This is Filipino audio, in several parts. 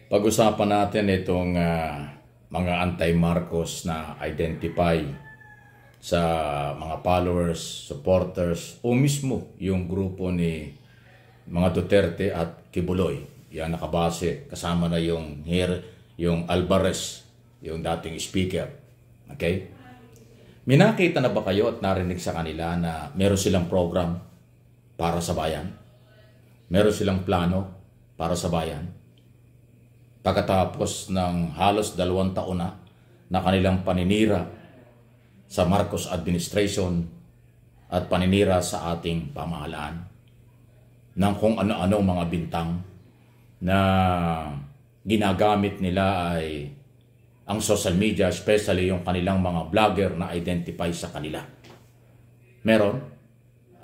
Pag-usapan natin itong mga anti-Marcos na identify sa mga followers, supporters o mismo yung grupo ni mga Duterte at Kibuloy. Yan nakabase kasama na yung Alvarez, yung dating speaker. Okay? May nakita na ba kayo at narinig sa kanila na meron silang program para sa bayan? Meron silang plano para sa bayan? Pagkatapos ng halos 2 taon na kanilang paninira sa Marcos administration at paninira sa ating pamahalaan ng kung ano-ano mga bintang na ginagamit nila ay ang social media, especially yung kanilang mga vlogger na identify sa kanila. Meron?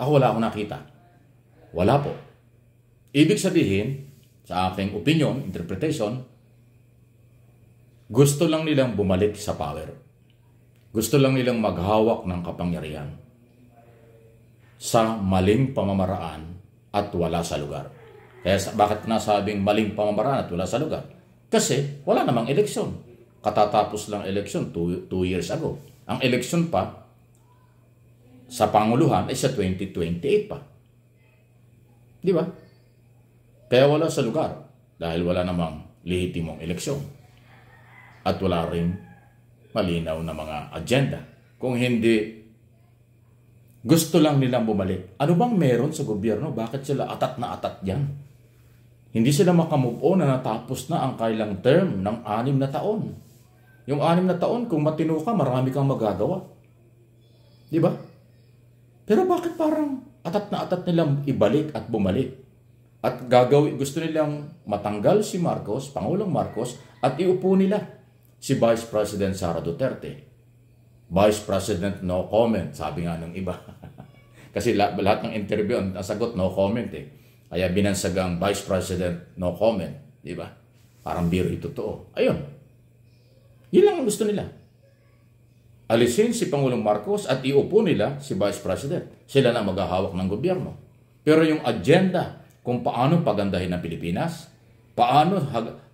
Ako wala akong nakita. Wala po. Ibig sabihin, sa aking opinion, interpretation, gusto lang nilang bumalik sa power. Gusto lang nilang maghawak ng kapangyarihan sa maling pamamaraan at wala sa lugar. Kaya bakit nasabing maling pamamaraan at wala sa lugar? Kasi wala namang eleksyon. Katatapos lang eleksyon 2 years ago. Ang eleksyon pa sa Panguluhan ay sa 2028 pa. Di ba? Kaya wala sa lugar dahil wala namang lehitimong eleksyon. At wala rin malinaw na mga agenda. Kung hindi, gusto lang nilang bumalik. Ano bang meron sa gobyerno? Bakit sila atat na atat yan? Hindi sila makamove on na natapos na ang kailang term ng 6 na taon. Yung 6 na taon, kung matino ka, marami kang magagawa. Di ba? Pero bakit parang atat na atat nilang ibalik at bumalik? At gusto nilang matanggal si Marcos, Pangulong Marcos, at iupo nila si Vice President Sara Duterte. Vice President no comment, sabi nga ng iba. Kasi lahat ng interview, ang sagot no comment eh. Kaya binansagang Vice President no comment, di ba? Parang biro totoo. Ayun. Yun lang ang gusto nila. Alisin si Pangulong Marcos at iupo nila si Vice President. Sila na maghahawak ng gobyerno. Pero yung agenda kung paano pagandahin ang Pilipinas, paano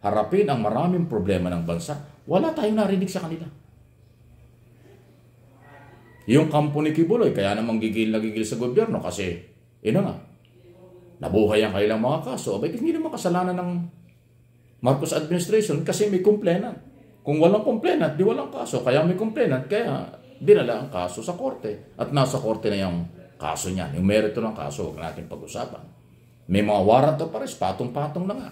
harapin ang maraming problema ng bansa, wala tayong narinig sa kanila. Yung kampo ni Kibuloy, kaya namang gigil sa gobyerno kasi, nabuhay ang kailang mga kaso. Abay, hindi naman kasalanan ng Marcos administration kasi may complainant. Kung walang complainant, di walang kaso. Kaya may complainant, kaya dinala ang kaso sa korte. At nasa korte na yung kaso niyan. Yung merito ng kaso, huwag natin pag-usapan. May mga warrant of arrest, patong-patong na nga.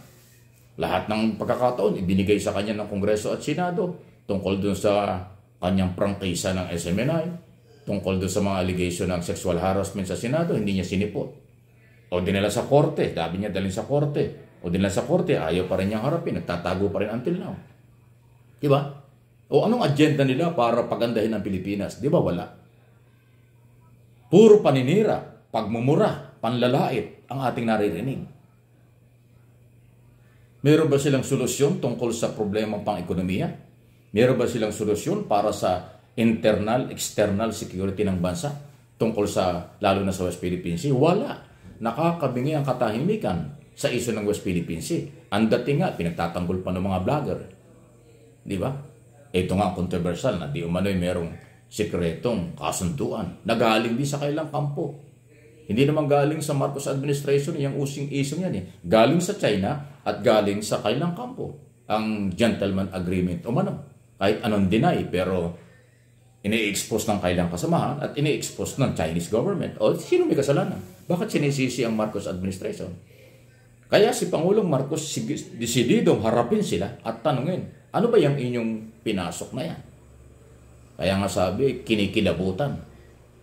Lahat ng pagkakataon, ibinigay sa kanya ng Kongreso at Senado tungkol dun sa kanyang prangkisa ng SMNI, tungkol dun sa mga allegation ng sexual harassment sa Senado, hindi niya sinipot. O dinala sa korte, sabi niya dalhin sa korte. O dinala sa korte, ayaw pa rin niyang harapin, nagtatago pa rin until now. Diba? O anong agenda nila para pagandahin ang Pilipinas? Diba wala? Puro paninira, pagmumura, panlalait ang ating naririnig. Meron ba silang solusyon tungkol sa problemang pang-ekonomiya? Meron ba silang solusyon para sa internal, external security ng bansa? Tungkol sa, lalo na sa West Philippine Sea? Wala. Nakakabingi ang katahimikan sa isyu ng West Philippine Sea. Ang dating nga, pinagtatanggol pa ng mga vlogger. Di ba? Ito nga ang controversial na di umano'y merong sikretong kasunduan na galing din sa kailang kampo. Hindi naman galing sa Marcos administration yung using-isong yan eh. Galing sa China at galing sa kailang kampo. Ang gentleman agreement o mano. Kahit anong deny pero ini-expose ng kailang kasamahan at ini-expose ng Chinese government. O sino may kasalanan? Bakit sinisisi ang Marcos administration? Kaya si Pangulong Marcos desididong harapin sila at tanungin, ano ba yung inyong pinasok na yan? Kaya nga sabi, kinikilabutan.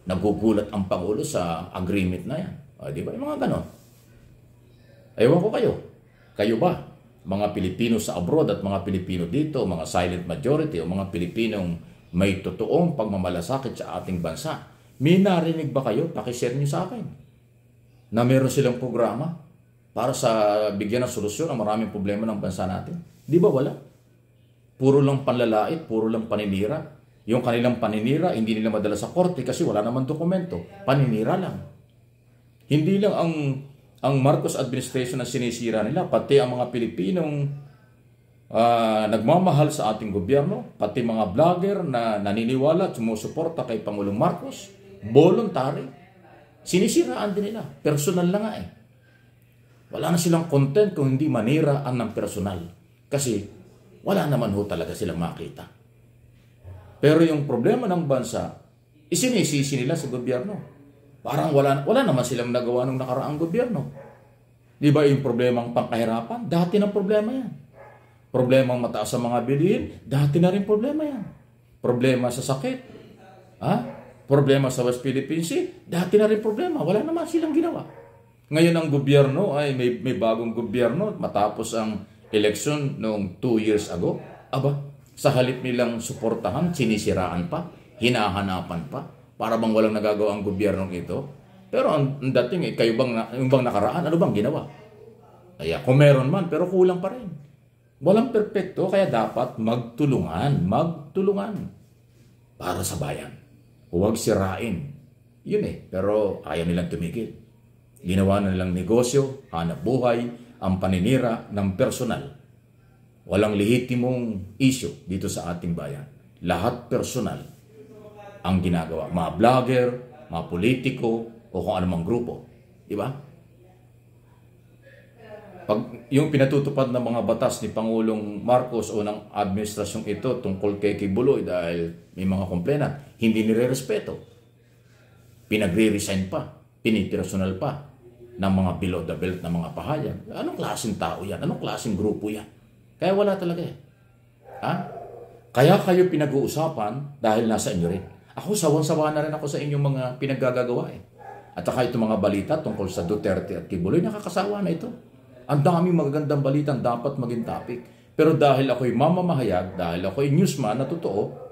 Nagugulat ang Pangulo sa agreement na yan. O, di ba? Yung mga ganon. Ewan ko kayo. Kayo ba? Mga Pilipino sa abroad at mga Pilipino dito, mga silent majority o mga Pilipinong may totoong pagmamalasakit sa ating bansa. May narinig ba kayo? Pakishare nyo sa akin. Na meron silang programa para sa bigyan ng solusyon ang maraming problema ng bansa natin. Di ba wala? Puro lang panlalait, puro lang paninira. Yung kanilang paninira, hindi nila madala sa korte kasi wala naman dokumento. Paninira lang. Hindi lang ang Marcos administration na sinisira nila, pati ang mga Pilipinong nagmamahal sa ating gobyerno, pati mga vlogger na naniniwala at sumusuporta kay Pangulong Marcos, voluntary, sinisiraan din nila. Personal na nga eh. Wala na silang content kung hindi maniraan ng personal. Kasi wala naman ho talaga silang makita. Pero yung problema ng bansa, isinisisi nila sa gobyerno. Parang wala naman silang nagawa ng nakaraang gobyerno. Di ba yung problemang pangkahirapan? Dati ng problema yan. Problemang mataas sa mga bilihin? Dati na rin problema yan. Problema sa sakit? Problema sa West Philippine Sea? Dati na rin problema. Wala naman silang ginawa. Ngayon ang gobyerno ay may bagong gobyerno matapos ang election noong 2 years ago. Sa halip nilang suportahan, sinisiraan pa, hinahanapan pa, para bang walang nagagawa ang gobyernong ito. Pero ang dating, yung bang nakaraan, ano bang ginawa? Kaya kung meron man, pero kulang pa rin. Walang perpekto, kaya dapat magtulungan para sa bayan. Huwag sirain. Yun pero ayaw nilang tumigil. Ginawa na nilang negosyo, hanap buhay, ang paninira ng personal. Walang lehitimong issue dito sa ating bayan. Lahat personal ang ginagawa. Mga vlogger, mga politiko, o kung anumang grupo. Diba? Pag yung pinatutupad ng mga batas ni Pangulong Marcos o ng administrasyong ito tungkol kay Kibuloy dahil may mga complainant, hindi nire-respeto. Pinagre-resign pa, pinipersonal pa ng mga below the belt na mga pahayag. Anong klaseng tao yan? Anong klaseng grupo yan? Kaya wala talaga Kaya kayo pinag-uusapan dahil nasa inyo rin. Ako, sawang-sawa na rin ako sa inyong mga pinaggagawa At saka itong mga balita tungkol sa Duterte at Kibuloy, nakakasawa na ito. Ang daming magagandang balita dapat maging topic. Pero dahil ako'y mamamahayag, dahil ako'y newsman na totoo,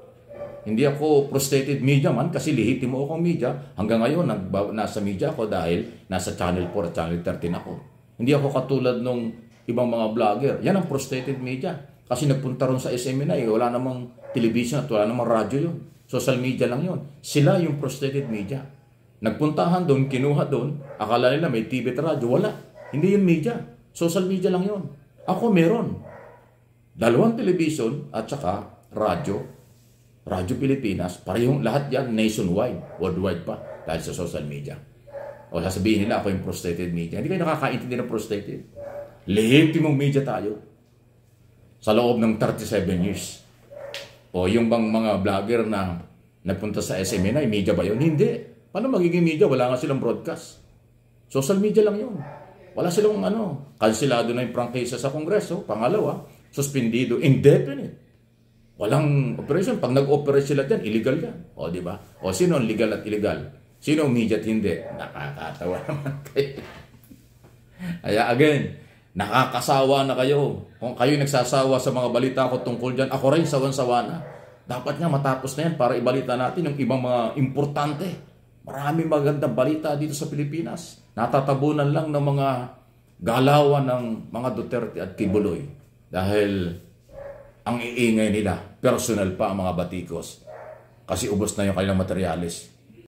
hindi ako frustrated media man kasi lehitimo akong media. Hanggang ngayon, nasa media ako dahil nasa Channel 4 at Channel 13 ako. Hindi ako katulad nung ibang mga vlogger. Yan ang frustrated media. Kasi nagpunta ron sa SMNI, wala namang television at wala namang radyo yun. Social media lang yun. Sila yung frustrated media. Nagpuntahan doon, kinuha doon, akala nila may TV at radyo. Wala. Hindi yun media. Social media lang yun. Ako meron. 2 television at saka radyo. Radyo Pilipinas. Parehong lahat yan nationwide. Worldwide pa. Dahil sa social media. O sasabihin nila ako yung frustrated media. Hindi kayo nakakaintindi ng frustrated. Lehitimong media tayo. Sa loob ng 37 years. O yung bang mga vlogger na nagpunta sa SMNI, media ba yun? Hindi. Paano magiging media? Wala nga silang broadcast. Social media lang yun. Wala silang kansilado na yung prangkisa sa Kongreso. Pangalawa, suspendido, indefinite. Walang operation. Pag nag-operate sila dyan, illegal yan. O, di ba? O, sino ang legal at illegal? Sino ang media at hindi? Nakakatawa naman kayo. Kaya again, nakakasawa na kayo. Kung kayo nagsasawa sa mga balita ko tungkol dyan, ako rin sawan-sawa na. Dapat nga matapos na yan para ibalita natin yung ibang mga importante. Maraming magandang balita dito sa Pilipinas. Natatabunan lang ng mga galawan ng mga Duterte at Kibuloy. Dahil ang iingay nila, personal pa ang mga batikos. Kasi ubos na yung kanilang materialis.